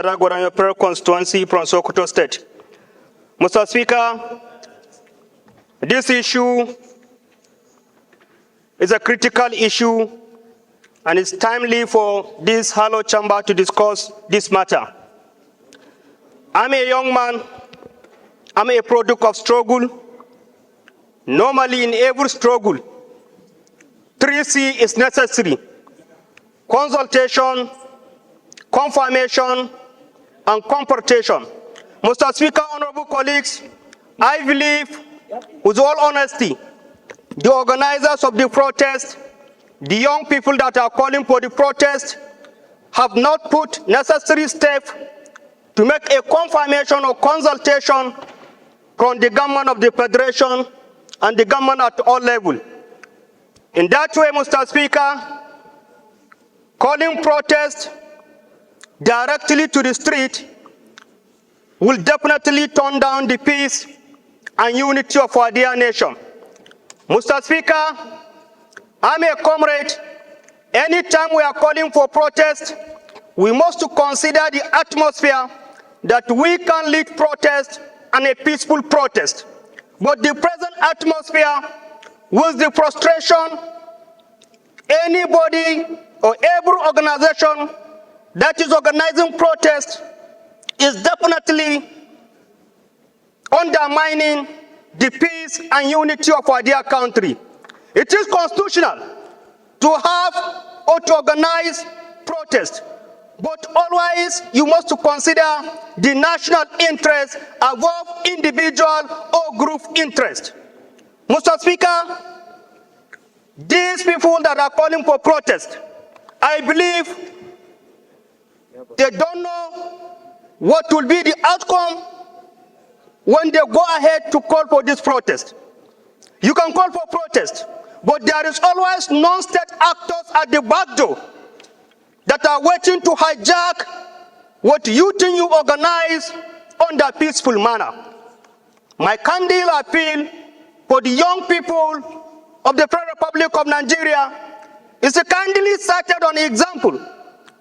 Godwinobaseki constituency from Sokoto State. Mr. Speaker, this issue is a critical issue and it's timely for this hallowed chamber to discuss this matter. I'm a young man, I'm a product of struggle. Normally in every struggle, 3C is necessary: consultation, confirmation, and confrontation. Mr. Speaker, honorable colleagues, I believe, with all honesty, the organizers of the protest, the young people that are calling for the protest, have not put necessary steps to make a confirmation or consultation from the government of the Federation and the government at all levels. In that way, Mr. Speaker, calling protest directly to the street will definitely turn down the peace and unity of our dear nation. Mr. Speaker, I'm a comrade. Anytime we are calling for protest, we must consider the atmosphere that we can lead protest and a peaceful protest. But the present atmosphere, with the frustration, anybody or every organization that is organizing protest is definitely undermining the peace and unity of our dear country. It is constitutional to have or to organize protest, but always you must consider the national interest above individual or group interest. Mr. Speaker, these people that are calling for protest, I believe they don't know what will be the outcome when they go ahead to call for this protest. You can call for protest, but there is always non-state actors at the back door that are waiting to hijack what you think you organize under a peaceful manner. My candid appeal for the young people of the Federal Republic of Nigeria is candidly cited on an example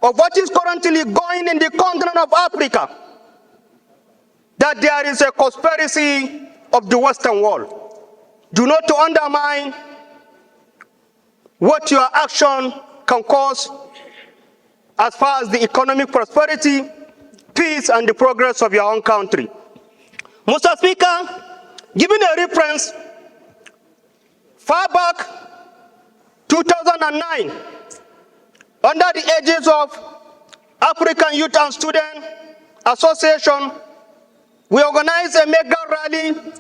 of what is currently going in the continent of Africa, that there is a conspiracy of the Western world. Do not undermine what your action can cause as far as the economic prosperity, peace, and the progress of your own country. Mr. Speaker, giving a reference, far back 2009, under the aegis of African Youth and Student Association, we organized a mega rally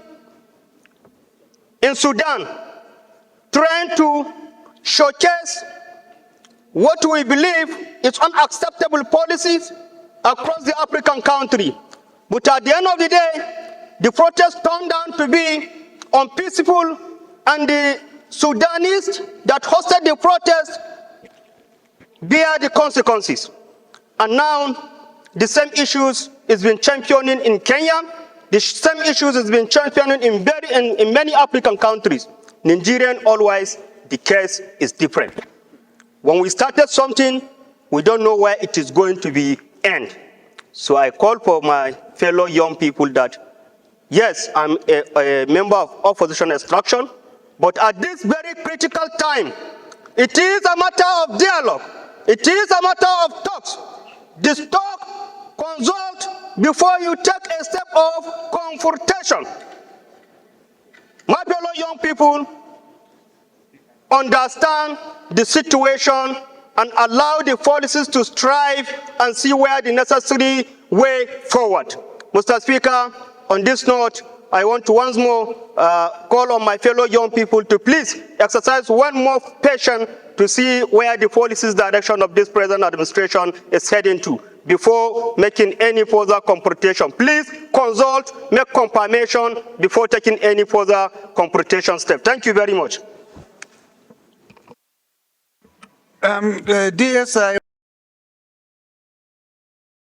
in Sudan, trying to showcase what we believe is unacceptable policies across the African country. But at the end of the day, the protest turned out to be unpeaceful, and the Sudanese that hosted the protest bear the consequences. And now, the same issues is being championed in Kenya. The same issues is being championed in many African countries. Nigerian, always, the case is different. When we started something, we don't know where it is going to be end. So I call for my fellow young people that, yes, I'm a member of opposition extraction, but at this very critical time, it is a matter of dialogue. It is a matter of talks. This talk, consult before you take a step of confrontation. My fellow young people, understand the situation and allow the policies to strive and see where the necessary way forward. Mr. Speaker, on this note, I want to once more call on my fellow young people to please exercise one more patience to see where the policies direction of this present administration is heading to before making any further confrontation. Please consult, make confirmation before taking any further confrontation step. Thank you very much. DSI